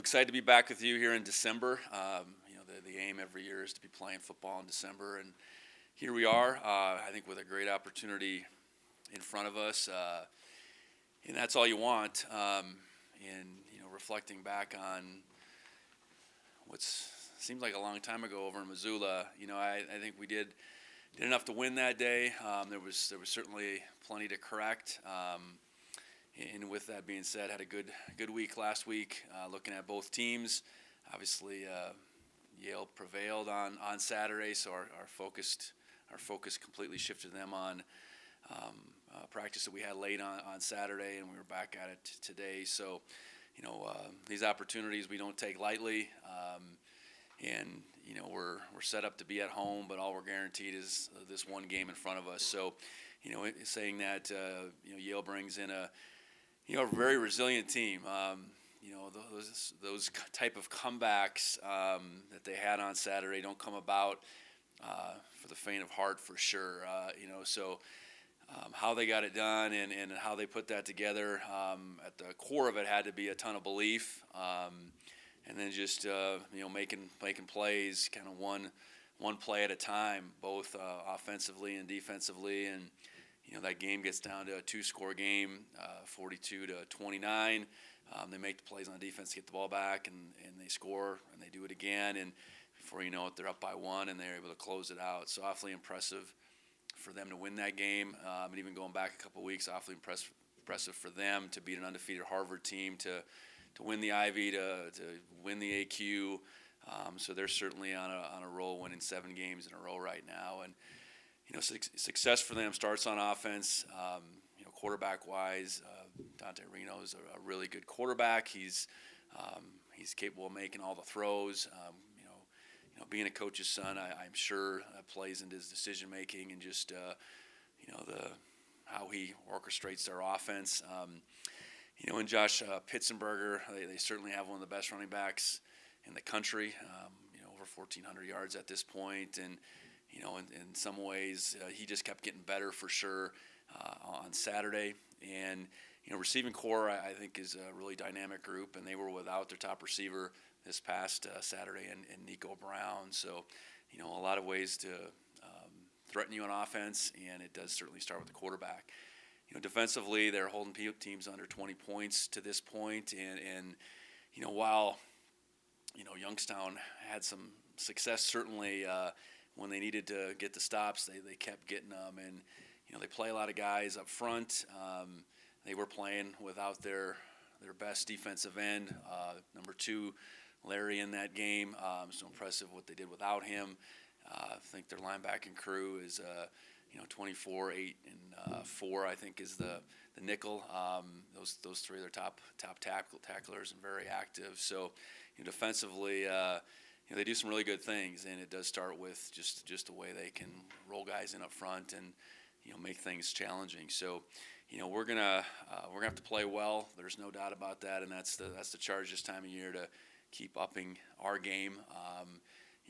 excited to be back with you here in December. The aim every year is to be playing football in December, and here we are. I think with a great opportunity in front of us, and that's all you want. Reflecting back on what seems like a long time ago over in Missoula, I think we did enough to win that day. There was certainly plenty to correct. And with that being said, had a good week last week. Looking at both teams, obviously Yale prevailed on Saturday, so our focus completely shifted them on practice that we had late on Saturday, and we were back at it today. So, these opportunities we don't take lightly, and we're set up to be at home, but all we're guaranteed is this one game in front of us. So, saying that Yale brings in a very resilient team. Those type of comebacks that they had on Saturday don't come about for the faint of heart, for sure. How they got it done and how they put that together, at the core of it had to be a ton of belief, and then just making plays, kind of one play at a time, both offensively and defensively. And that game gets down to a two-score game, 42-29. They make the plays on defense to get the ball back, and they score, and they do it again. And before you know it, they're up by one, and they're able to close it out. So awfully impressive for them to win that game. And even going back a couple weeks, awfully impressive for them to beat an undefeated Harvard team, to win the Ivy, to win the AQ. So they're certainly on a roll, winning 7 games in a row right now. And success for them starts on offense. Quarterback-wise, Dante Reno is a really good quarterback. He's capable of making all the throws. Being a coach's son, I'm sure plays into his decision making and just how he orchestrates their offense. And Josh Pitzenberger, they certainly have one of the best running backs in the country. Over 1,400 yards at this point, and in some ways he just kept getting better for sure on Saturday. And receiving core, I think, is a really dynamic group, and they were without their top receiver this past Saturday, and Nico Brown. So, a lot of ways to threaten you on offense, and it does certainly start with the quarterback. Defensively, they're holding teams under 20 points to this point, and while Youngstown had some success, certainly when they needed to get the stops, they kept getting them, and they play a lot of guys up front. They were playing without their best defensive end, number 2, Larry, in that game. So impressive what they did without him. I think their linebacking crew is 24, 8, and 4. I think is the nickel. Those 3 are their top tacklers and very active. So defensively, they do some really good things, and it does start with just the way they can roll guys in up front and make things challenging. So we're gonna have to play well. There's no doubt about that, and that's the charge this time of year, to keep upping our game.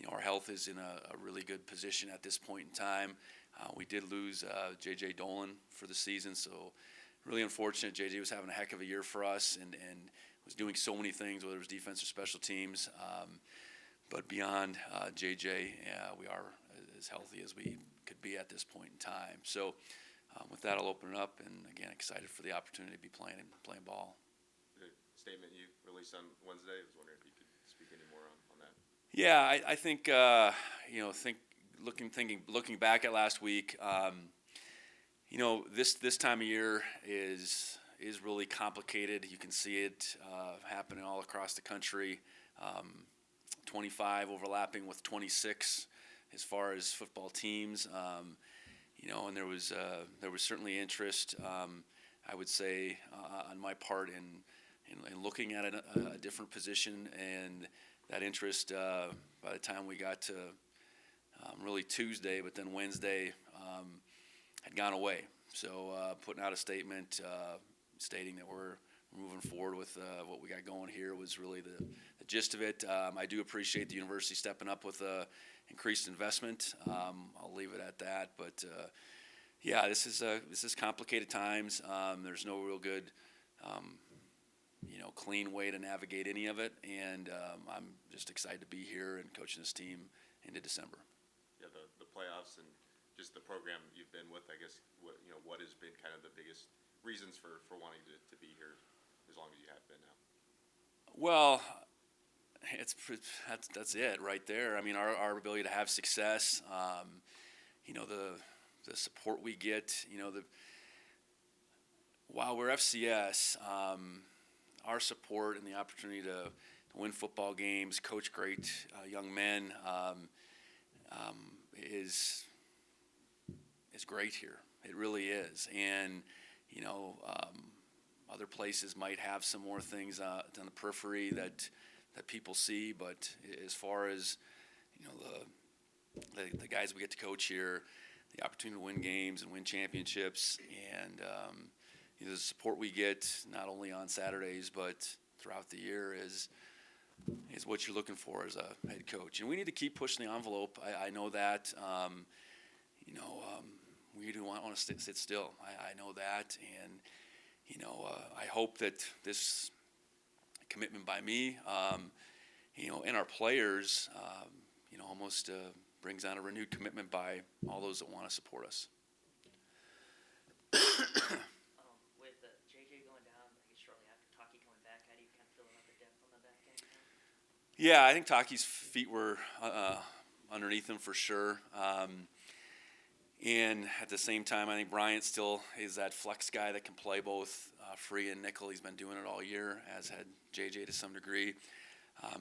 Our health is in a really good position at this point in time. We did lose J.J. Dolan for the season, so really unfortunate. J.J. was having a heck of a year for us and was doing so many things, whether it was defense or special teams. But beyond J.J., we are as healthy as we could be at this point in time. So with that, I'll open it up, and again, excited for the opportunity to be playing ball. The statement you released on Wednesday, I was wondering if you could speak any more on that. Yeah, I think looking back at last week, this time of year is really complicated. You can see it happening all across the country. 25 overlapping with 26 as far as football teams. And there was certainly interest, I would say, on my part in looking at a different position, and that interest by the time we got to really Tuesday, but then Wednesday had gone away. So putting out a statement stating that we're moving forward with what we got going here was really the gist of it. I do appreciate the university stepping up with increased investment. I'll leave it at that. But this is complicated times. There's no real good clean way to navigate any of it. And I'm just excited to be here and coaching this team into December. Yeah, the playoffs and just the program you've been with, I guess, what has been kind of the biggest reasons for wanting to be here as long as you have been now? Well, that's it right there. I mean, our ability to have success, the support we get, while we're FCS, our support and the opportunity to win football games, coach great young men, is great here. It really is. And, other places might have some more things on the periphery that people see, but as far as, the guys we get to coach here, the opportunity to win games and win championships, and the support we get not only on Saturdays but throughout the year is what you're looking for as a head coach. And we need to keep pushing the envelope. I know that. We do want to sit still. I know that, and I hope that this commitment by me, and our players, almost brings on a renewed commitment by all those that want to support us. With JJ going down, I guess shortly after Taki coming back, how do you kind of feel about the depth on the back end now? Yeah, I think Taki's feet were underneath him for sure. And at the same time, I think Bryant still is that flex guy that can play both free and nickel. He's been doing it all year, as had JJ to some degree.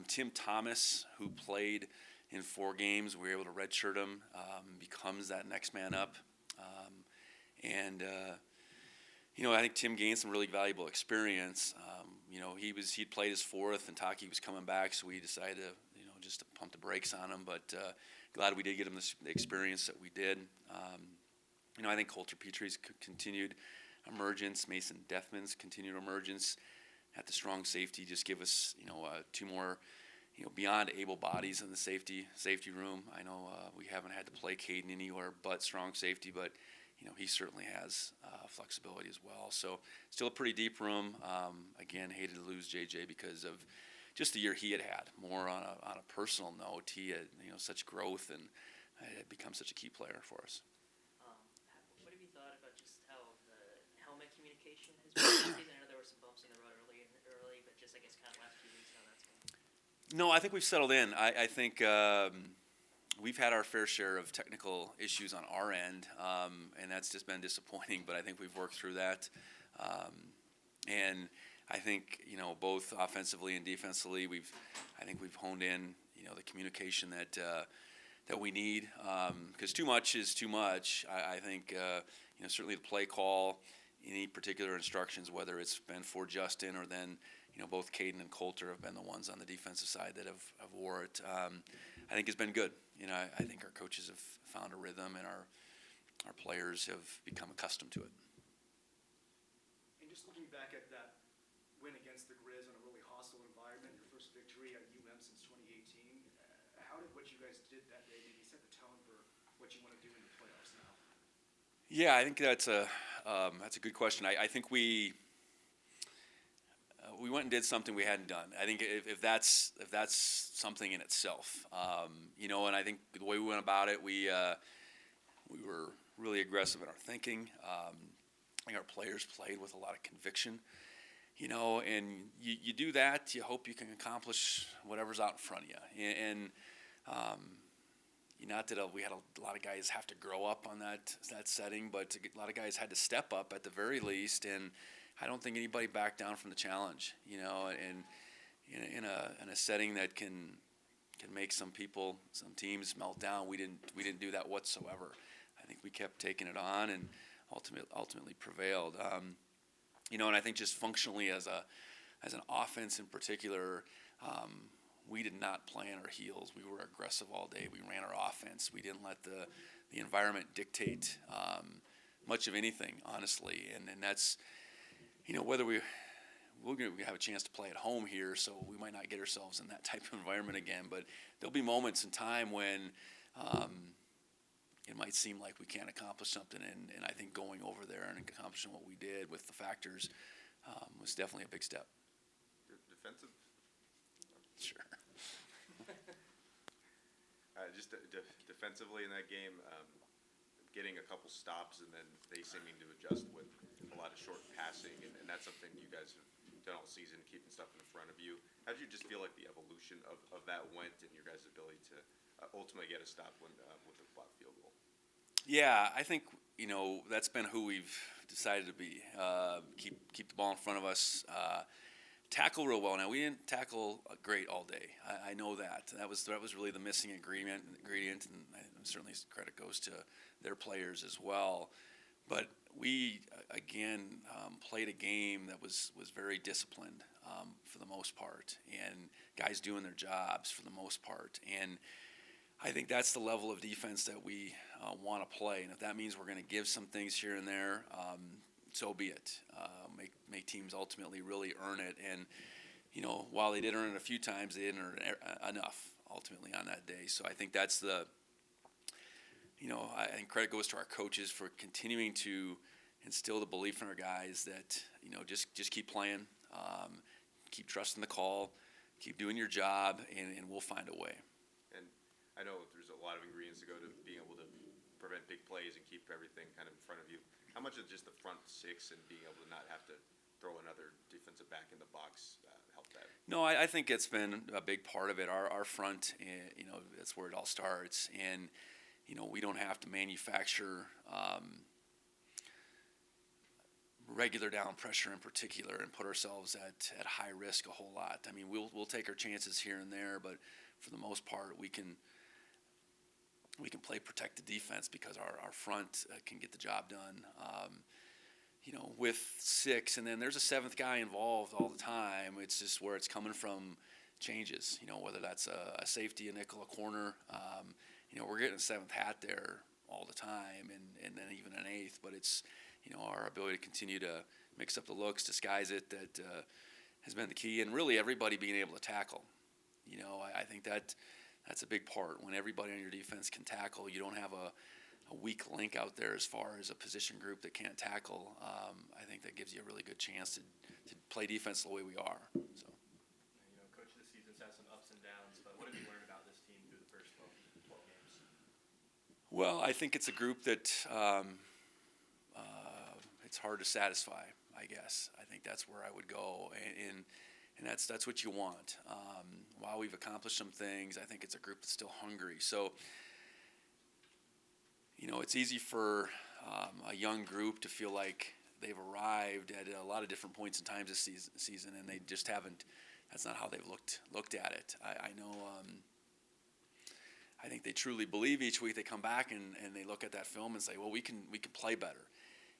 Tim Thomas, who played in 4 games, we were able to redshirt him, becomes that next man up. I think Tim gained some really valuable experience. He'd played his 4th, and Taki was coming back, so we decided to, just to pump the brakes on him. But glad we did get him the experience that we did. I think Coulter Petrie's continued emergence, Mason Deathman's continued emergence at the strong safety just give us, 2 more, beyond able bodies in the safety room. I know we haven't had to play Caden anywhere but strong safety, but he certainly has flexibility as well. So still a pretty deep room. Again, hated to lose JJ because of just the year he had. More on a personal note, he had such growth and had become such a key player for us. What have you thought about just how the helmet communication has been this season? I know there were some bumps in the road early, but just I guess kind of last few weeks how that's going. No, I think we've settled in. I think we've had our fair share of technical issues on our end, and that's just been disappointing. But I think we've worked through that, and I think both offensively and defensively, I think we've honed in the communication that we need, because too much is too much. I think certainly the play call, any particular instructions, whether it's been for Justin or then both Caden and Coulter have been the ones on the defensive side that have wore it. I think it's been good. I think our coaches have found a rhythm, and our players have become accustomed to it. And just looking back at that win against the Grizz in a really hostile environment, your first victory at since 2018, how did what you guys did that day maybe set the tone for what you want to do in the playoffs now? Yeah, I think that's a good question. I think we went and did something we hadn't done. I think if that's something in itself, and I think the way we went about it, we were really aggressive in our thinking. I think our players played with a lot of conviction. And you do that, you hope you can accomplish whatever's out in front of you. And not that we had a lot of guys have to grow up on that setting, but a lot of guys had to step up at the very least. And I don't think anybody backed down from the challenge. And in a setting that can make some teams melt down, we didn't do that whatsoever. I think we kept taking it on and ultimately prevailed. And I think just functionally as an offense in particular, we did not play on our heels. We were aggressive all day. We ran our offense. We didn't let the environment dictate much of anything, honestly. And that's, whether we're going to have a chance to play at home here, so we might not get ourselves in that type of environment again. But there'll be moments in time when it might seem like we can't accomplish something, and I think going over there and accomplishing what we did with the factors was definitely a big step. defensive? Sure. Just defensively in that game, getting a couple stops and then they seeming to adjust with a lot of short passing, and that's something you guys have done all season, keeping stuff in front of you. How did you just feel like the evolution of that went and your guys' ability to ultimately get a stop when, with the blocked field goal? Yeah, I think, that's been who we've decided to be. Keep the ball in front of us. Tackle real well. Now, we didn't tackle great all day. I know that. That was really the missing ingredient, and certainly credit goes to their players as well. But we, again, played a game that was very disciplined for the most part, and guys doing their jobs for the most part. And I think that's the level of defense that we want to play. And if that means we're going to give some things here and there, so be it. Make teams ultimately really earn it. And, while they did earn it a few times, they didn't earn it enough ultimately on that day. So I think that's I think credit goes to our coaches for continuing to instill the belief in our guys that, just keep playing, keep trusting the call, keep doing your job, and we'll find a way. And I know there's a lot of ingredients to go to being able to prevent big plays and keep everything kind of in front of you. How much of just the front six and being able to not have to throw another defensive back in the box help that? No, I think it's been a big part of it. Our front, that's where it all starts. And, we don't have to manufacture regular down pressure in particular and put ourselves at high risk a whole lot. I mean, we'll take our chances here and there, but for the most part, we can play protected defense because our front can get the job done. With six, and then there's a seventh guy involved all the time. It's just where it's coming from changes. Whether that's a safety, a nickel, a corner. We're getting a seventh hat there all the time, and then even an eighth. But it's our ability to continue to mix up the looks, disguise it, that has been the key, and really everybody being able to tackle. I think that's a big part. When everybody on your defense can tackle, you don't have a weak link out there as far as a position group that can't tackle. I think that gives you a really good chance to play defense the way we are. So. Coach, this season's had some ups and downs, but what have you learned about this team through the first 12 games? Well, I think it's a group that it's hard to satisfy, I guess. I think that's where I would go, and that's what you want. While we've accomplished some things, I think it's a group that's still hungry. So, it's easy for a young group to feel like they've arrived at a lot of different points and times this season, and they just haven't. That's not how they've looked at it. I know. I think they truly believe each week they come back and they look at that film and say, well, we can play better.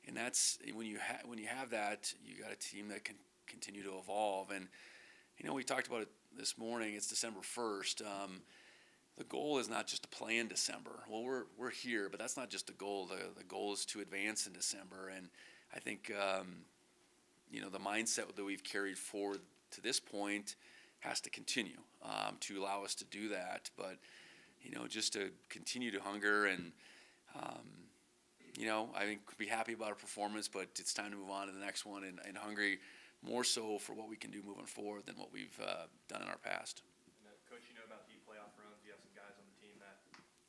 And that's when you have that, you got a team that can continue to evolve. And we talked about it this morning. It's December 1st. The goal is not just to play in December. Well, we're here, but that's not just the goal. The goal is to advance in December. And I think the mindset that we've carried forward to this point has to continue to allow us to do that. But just to continue to hunger and I think be happy about our performance, but it's time to move on to the next one and hungry more so for what we can do moving forward than what we've done in our past. And, Coach, about deep playoff runs. You have some guys on the team that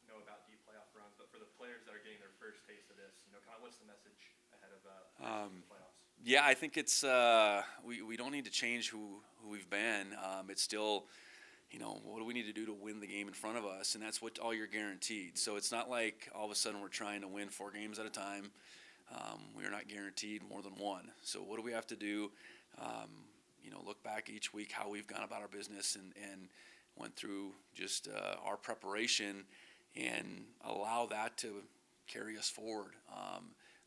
know about deep playoff runs, but for the players that are getting their first taste of this, kind of what's the message ahead of the playoffs? Yeah, I think it's we don't need to change who we've been. It's still, what do we need to do to win the game in front of us, and that's all you're guaranteed. So it's not like all of a sudden we're trying to win 4 games at a time. We're not guaranteed more than one. So what do we have to do? Look back each week how we've gone about our business and went through just our preparation and allow that to carry us forward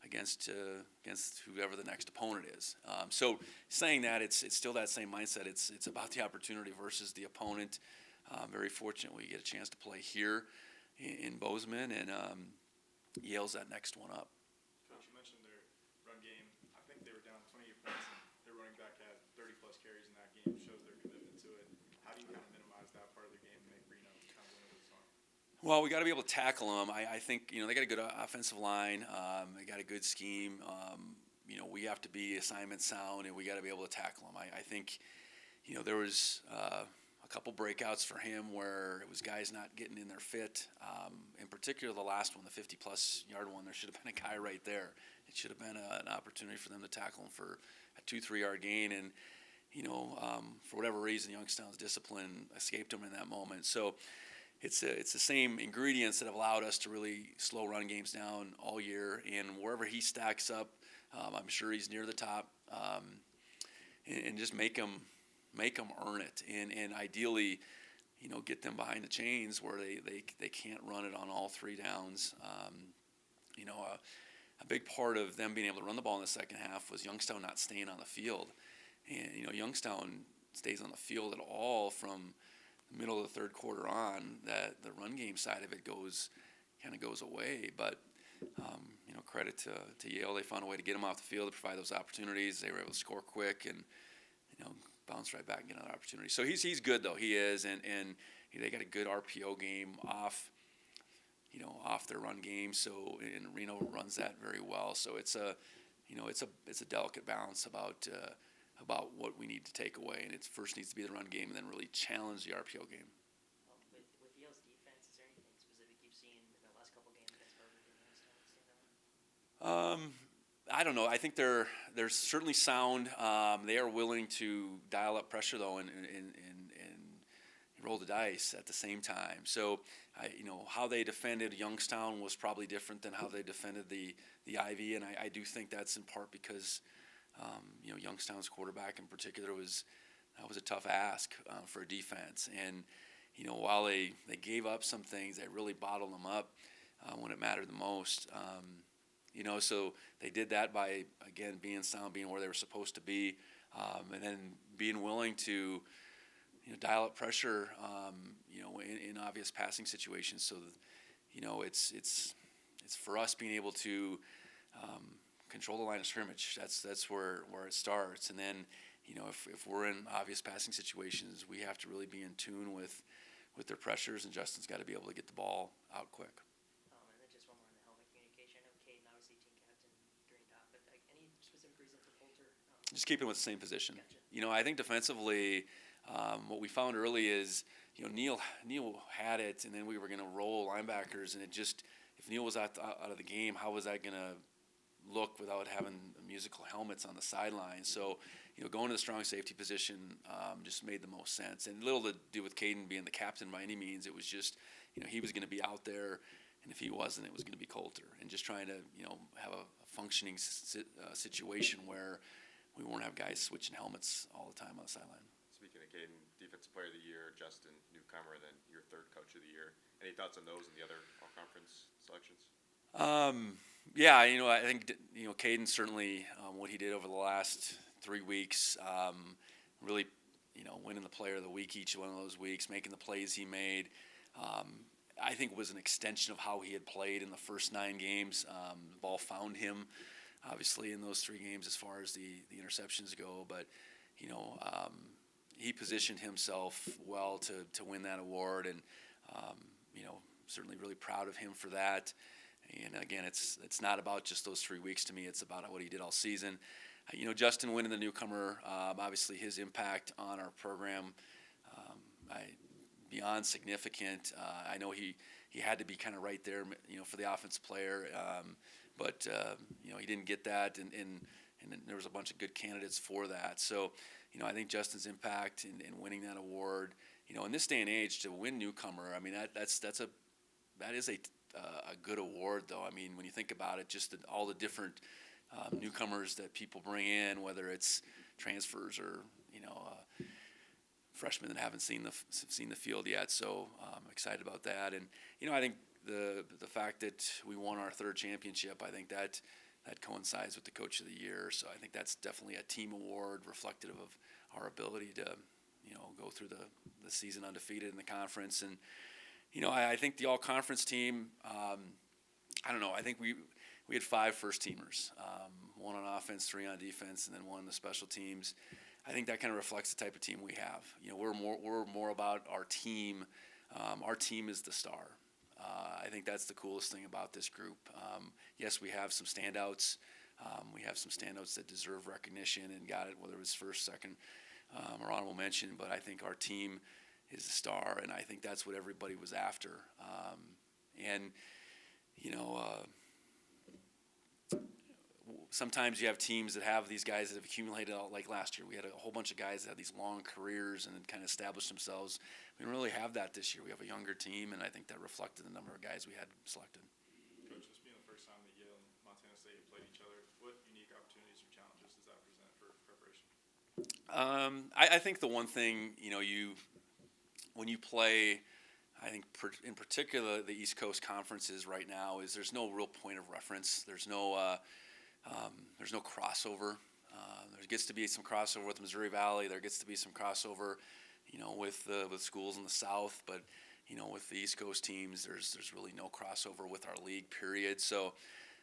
against whoever the next opponent is. So saying that, it's still that same mindset. It's about the opportunity versus the opponent. Very fortunate we get a chance to play here in Bozeman, and Yale's that next one up. Coach, you mentioned their run game. I think they were down 28 points, and their running back had 30-plus carries in that game. Shows their commitment to it. How do you kind of minimize that part of their game and make Reno kind of win over the song? Well, we got to be able to tackle them. I think they got a good offensive line. They got a good scheme. We have to be assignment sound, and we got to be able to tackle them. I think there was a couple breakouts for him where it was guys not getting in their fit. In particular, the last one, the 50-plus yard one, there should have been a guy right there. It should have been an opportunity for them to tackle him for a 2-3 yard gain. And, for whatever reason, Youngstown's discipline escaped him in that moment. So it's the same ingredients that have allowed us to really slow run games down all year. And wherever he stacks up, I'm sure he's near the top. And just make them earn it, and ideally, get them behind the chains where they can't run it on all 3 downs. A big part of them being able to run the ball in the second half was Youngstown not staying on the field, and Youngstown stays on the field at all from the middle of the third quarter on. That the run game side of it goes away, but. Credit to Yale. They found a way to get him off the field to provide those opportunities. They were able to score quick and, bounce right back and get another opportunity. So he's good, though. He is, and they got a good RPO game off their run game. So, and Reno runs that very well. So it's a delicate balance about what we need to take away. And it first needs to be the run game and then really challenge the RPO game. With Yale's defense, is there anything specific you've seen in the last couple games against Harvard and Youngstown stand out? I don't know. I think they're certainly sound. They are willing to dial up pressure though, and roll the dice at the same time. So, how they defended Youngstown was probably different than how they defended the Ivy, and I do think that's in part because Youngstown's quarterback in particular that was a tough ask for a defense, and while they gave up some things, they really bottled them up when it mattered the most. So they did that by, again, being sound, being where they were supposed to be, and then being willing to, dial up pressure, in obvious passing situations. So, it's for us being able to control the line of scrimmage. That's where it starts. And then, if we're in obvious passing situations, we have to really be in tune with their pressures, and Justin's got to be able to get the ball out quick. And then just one more on the helmet communication. I know Caden, obviously team captain during top, but any specific reason for Coulter? Just keep him with the same position. Gotcha. I think defensively, what we found early is, Neal had it, and then we were going to roll linebackers, and if Neal was out of the game, how was that going to look without having musical helmets on the sideline? So, going to the strong safety position just made the most sense, and little to do with Caden being the captain by any means. It was just, he was going to be out there, and if he wasn't, it was going to be Coulter, and just trying to, have a functioning situation where we won't have guys switching helmets all the time on the sideline. Speaking of Caden, Defensive Player of the Year, Justin, newcomer, then your third Coach of the Year. Any thoughts on those and the other all-conference selections? Yeah, I think, Caden certainly, what he did over the last 3 weeks, really, winning the Player of the Week each one of those weeks, making the plays he made, I think was an extension of how he had played in the first 9 games. The ball found him, obviously, in those 3 games as far as the interceptions go, but, he positioned himself well to win that award, and, certainly really proud of him for that. And again, it's not about just those 3 weeks to me. It's about what he did all season. Justin winning the newcomer, obviously his impact on our program, beyond significant. I know he had to be kind of right there, for the offensive player, but he didn't get that, and there was a bunch of good candidates for that. So, I think Justin's impact in winning that award, in this day and age, to win newcomer, I mean that is a good award, though. I mean, when you think about it, just all the different newcomers that people bring in, whether it's transfers or freshmen that haven't seen the field yet. So I'm excited about that, and I think the fact that we won our 3rd championship, I think that coincides with the Coach of the Year. So I think that's definitely a team award reflective of our ability to go through the season undefeated in the conference. And I think the all-conference team, I don't know, I think we had 5 first-teamers, 1 on offense, 3 on defense, and then 1 on the special teams. I think that kind of reflects the type of team we have. We're more about our team. Our team is the star. I think that's the coolest thing about this group. Yes, we have some standouts. We have some standouts that deserve recognition and got it, whether it was first, second, or honorable mention, but I think our team is the star, and I think that's what everybody was after. And you know, sometimes you have teams that have these guys that have accumulated, like last year. We had a whole bunch of guys that had these long careers and kind of established themselves. We don't really have that this year. We have a younger team, and I think that reflected the number of guys we had selected. Coach, this being the first time that Yale and Montana State have played each other, what unique opportunities or challenges does that present for preparation? I think the one thing, when you play, I think in particular the East Coast conferences right now, is there's no real point of reference. There's no crossover. There gets to be some crossover with Missouri Valley. There gets to be some crossover, with schools in the South. But with the East Coast teams, there's really no crossover with our league. Period. So,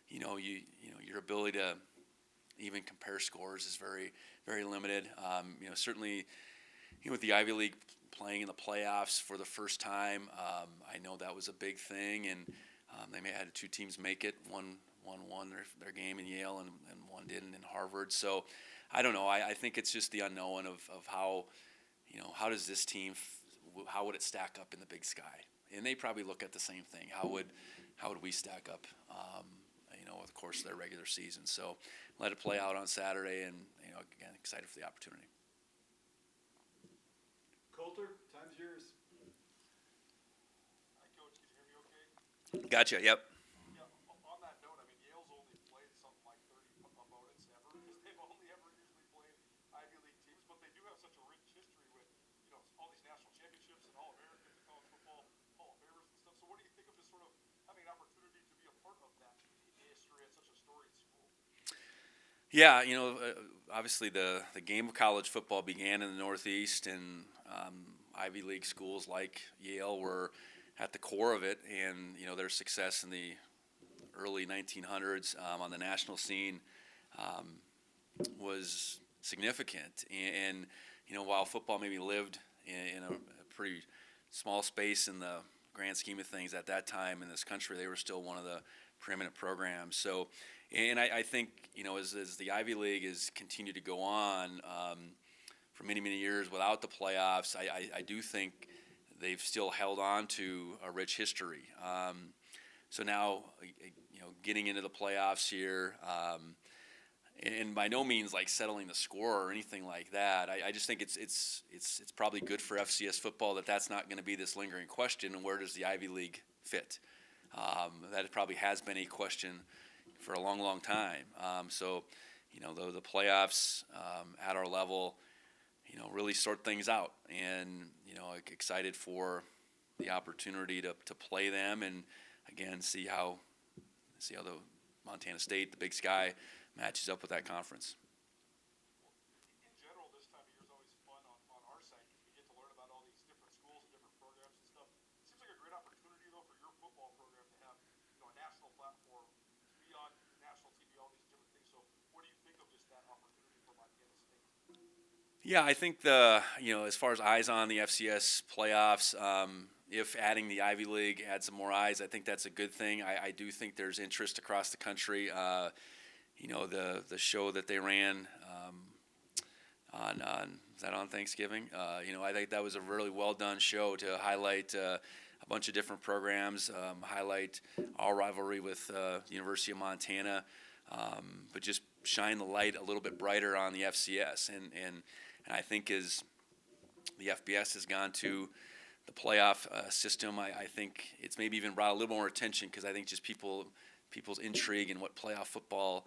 your ability to even compare scores is very, very limited. Certainly, with the Ivy League playing in the playoffs for the first time, I know that was a big thing, and they may have had two teams make it. One won their game in Yale, and one didn't in Harvard. So, I don't know. I think it's just the unknown of how, how does this team, how would it stack up in the Big Sky? And they probably look at the same thing. How would we stack up? Over the course of their regular season. So let it play out on Saturday, and again, excited for the opportunity. Coulter, time's yours. Hi, Coach. Can you hear me okay? Gotcha. Yep. Yeah, on that note, I mean, Yale's only played something like 30 opponents ever, because they've only ever usually played Ivy League teams, but they do have such a rich history with, all these national championships and All-Americans in college football, Hall of Famers and stuff. So what do you think of just sort of having an opportunity to be a part of that history at such a storied school? Yeah, obviously the game of college football began in the Northeast, and Ivy League schools like Yale were at the core of it, and their success in the early 1900s on the national scene was significant. And while football maybe lived in a pretty small space in the grand scheme of things at that time in this country, they were still one of the preeminent programs. So, and I think as the Ivy League has continued to go on for many, many years without the playoffs, I do think they've still held on to a rich history. So now, getting into the playoffs here, and by no means like settling the score or anything like that. I just think it's probably good for FCS football that's not going to be this lingering question. And where does the Ivy League fit? That probably has been a question for a long, long time. So, the playoffs at our level, really sort things out, and excited for the opportunity to play them, and again see how the Montana State, the Big Sky, matches up with that conference. In general, this time of year is always fun on our side, because we get to learn about all these different schools and different programs and stuff. It seems like a great opportunity, though, for your football program to have, a national platform, to be on national TV, all these different things. So what do you think of just that opportunity for Montana State? Yeah, I think as far as eyes on the FCS playoffs, if adding the Ivy League adds some more eyes, I think that's a good thing. I do think there's interest across the country. The show that they ran on is that on Thanksgiving? I think that was a really well done show to highlight a bunch of different programs, highlight our rivalry with the University of Montana, but just shine the light a little bit brighter on the FCS. And I think as the FBS has gone to the playoff system, I think it's maybe even brought a little more attention, because I think just people's intrigue in what playoff football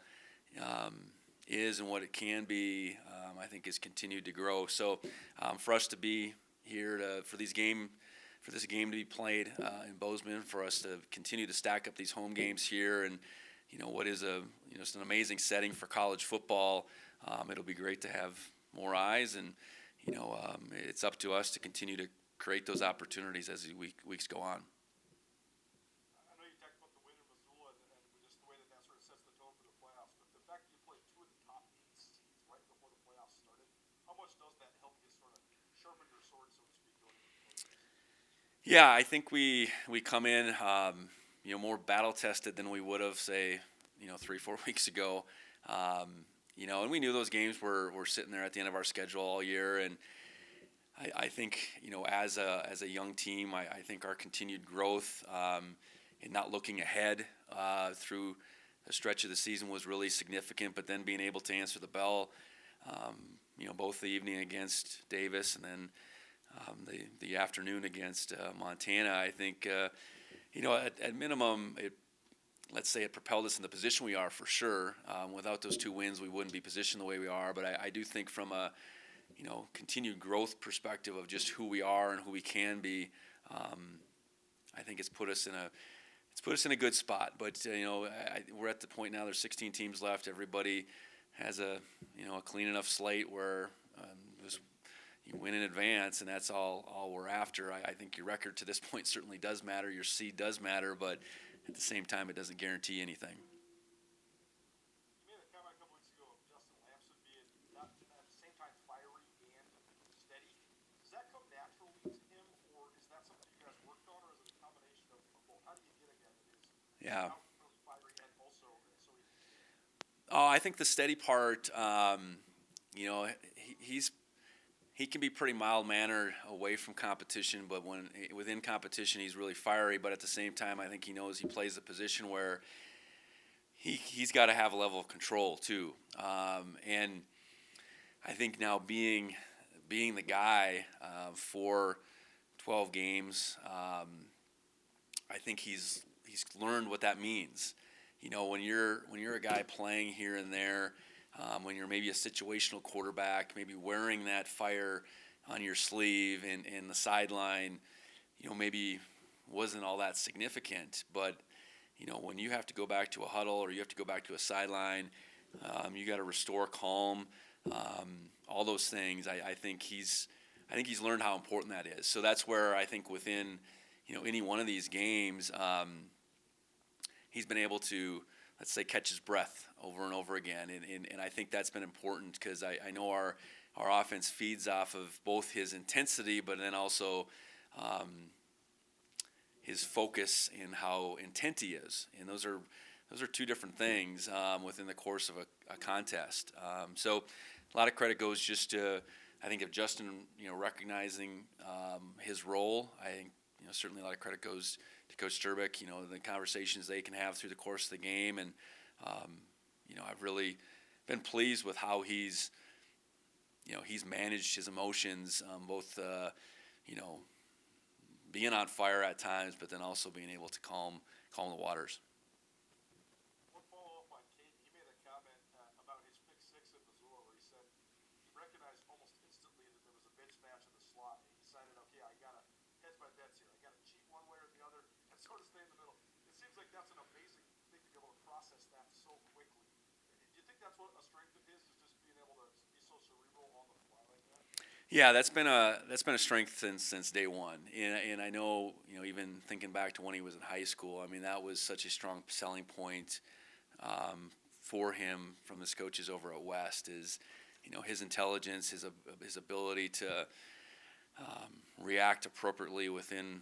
is and what it can be, I think has continued to grow. So for us to be here for this game to be played in Bozeman, for us to continue to stack up these home games here, and what is it's an amazing setting for college football. It'll be great to have more eyes, and it's up to us to continue to create those opportunities as the weeks go on. I know you talked about the win in Missoula and just the way that sort of sets the tone for the playoffs, but the fact that you played two of the top 8 seeds right before the playoffs started, how much does that help you sort of sharpen your sword, so to speak, going into the playoffs? Yeah, I think we come in more battle tested than we would have, say, 3-4 weeks ago. and we knew those games were sitting there at the end of our schedule all year. And I think, as a young team, I think our continued growth and not looking ahead through a stretch of the season was really significant. But then being able to answer the bell, both the evening against Davis and then the afternoon against Montana, I think, at minimum, let's say it propelled us in the position we are for sure. Without those 2 wins, we wouldn't be positioned the way we are. But I do think from a continued growth perspective of just who we are and who we can be, I think it's put us in a good spot. But we're at the point now. There's 16 teams left. Everybody has a clean enough slate where just you win in advance, and that's all we're after. I think your record to this point certainly does matter. Your seed does matter, but at the same time, it doesn't guarantee anything. You made a comment a couple weeks ago of Justin Lamson being not at the same time fiery and steady. Does that come naturally to him, or is that something you guys worked on, or is it a combination of both? How do you get a guy that is Yeah. really fiery and also so he? Oh, I think the steady part, he can be pretty mild-mannered away from competition, but within competition, he's really fiery. But at the same time, I think he knows he plays a position where he's got to have a level of control too. And I think now being the guy for 12 games, I think he's learned what that means. When you're a guy playing here and there. When you're maybe a situational quarterback, maybe wearing that fire on your sleeve and the sideline, maybe wasn't all that significant. But, when you have to go back to a huddle or you have to go back to a sideline, you got to restore calm, all those things. I think he's learned how important that is. So that's where I think within, any one of these games, he's been able to, let's say, catch his breath over and over again. And I think that's been important because I know our offense feeds off of both his intensity, but then also his focus and how intent he is. And those are 2 different things within the course of a contest. So a lot of credit goes just to, I think, of Justin, recognizing his role. I think, certainly a lot of credit goes to Coach Sturbick, the conversations they can have through the course of the game. And, I've really been pleased with how he's managed his emotions, both, being on fire at times, but then also being able to calm the waters. One follow-up on Kate. He made a comment about his pick 6 at Missoula where he said he recognized almost instantly that there was a mismatch in the slot. And he decided, okay, I got to hedge my bets here. I got to cheat one way or the other and sort of stay in the middle. It seems like that's an amazing thing to be able to process that so quickly. Do you think that's what a strength of his is, just being able to be so cerebral on the fly like that? Yeah, that's been a strength since day one, and I know even thinking back to when he was in high school, I mean that was such a strong selling point for him from his coaches over at West is his intelligence, his ability to react appropriately within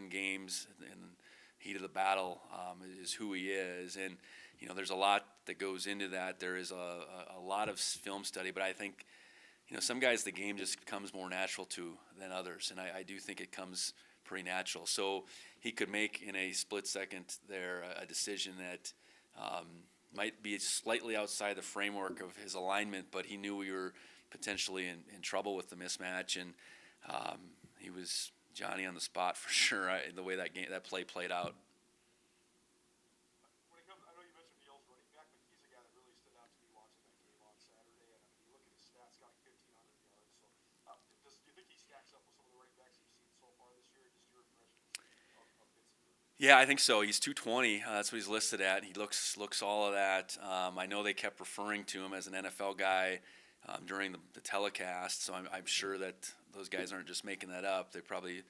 games and heat of the battle is who he is, and there's a lot that goes into that. There is a lot of film study, but I think. Some guys the game just comes more natural to than others, and I do think it comes pretty natural. So he could make in a split second there a decision that might be slightly outside the framework of his alignment, but he knew we were potentially in trouble with the mismatch, and he was Johnny on the spot for sure. The way that play played out. When it comes, I know you mentioned Yale's running back, but he's a guy that really stood out to me watching that game on Saturday. And I mean, you look at his stats, got like 1,500 yards. So, do you think he stacks up with some of the running backs you've seen so far this year? Just your impressions of Pittsburgh? Yeah, I think so. He's 220. That's what he's listed at. He looks all of that. I know they kept referring to him as an NFL guy during the telecast, so I'm sure that those guys aren't just making that up. They probably,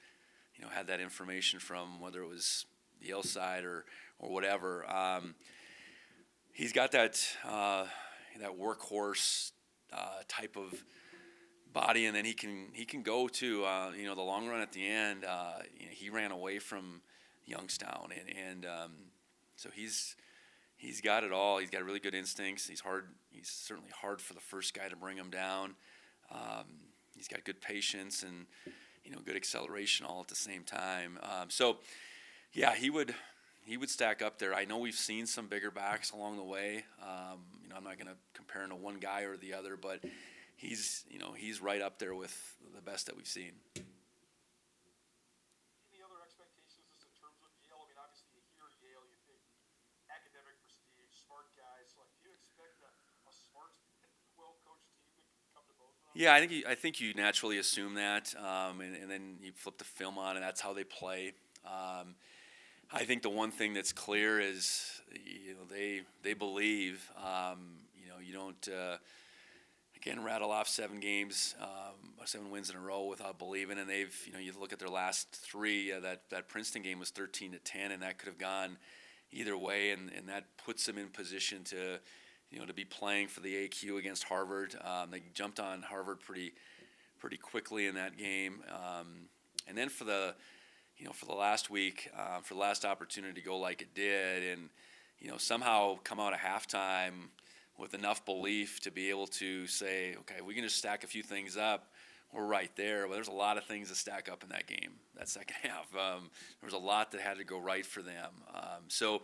had that information from whether it was the Yale side or whatever. He's got that workhorse type of body, and then he can go to the long run at the end. He ran away from Youngstown, and so he's he's got it all. He's got really good instincts. He's hard. He's certainly hard for the first guy to bring him down. He's got good patience and good acceleration all at the same time. So yeah, he would stack up there. I know we've seen some bigger backs along the way. I'm not going to compare him to one guy or the other, but he's right up there with the best that we've seen. Any other expectations just in terms of Yale? I mean, obviously you hear Yale, you think academic prestige, smart guys. Like, do you expect a smart and well-coached team to come to Bozeman? Yeah, I think you naturally assume that, and then you flip the film on, and that's how they play. I think the one thing that's clear is they believe. You don't again rattle off 7 games, 7 wins in a row without believing, and they've you look at their last 3. That Princeton game was 13-10, and that could have gone either way, and that puts them in position to be playing for the AQ against Harvard. They jumped on Harvard pretty quickly in that game, and then for the last week, for the last opportunity to go like it did, and somehow come out of halftime with enough belief to be able to say, okay, we can just stack a few things up. We're right there. Well, there's a lot of things to stack up in that game, that second half. There was a lot that had to go right for them. So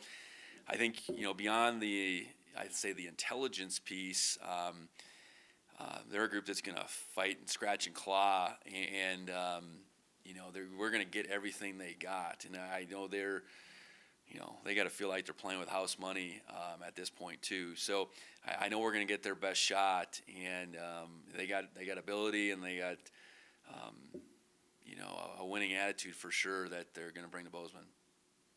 I think, beyond I'd say the intelligence piece, they're a group that's going to fight and scratch and claw, and we're going to get everything they got. And I know they got to feel like they're playing with house money at this point too. So I know we're going to get their best shot, and they got ability, and they got a winning attitude for sure that they're going to bring to Bozeman.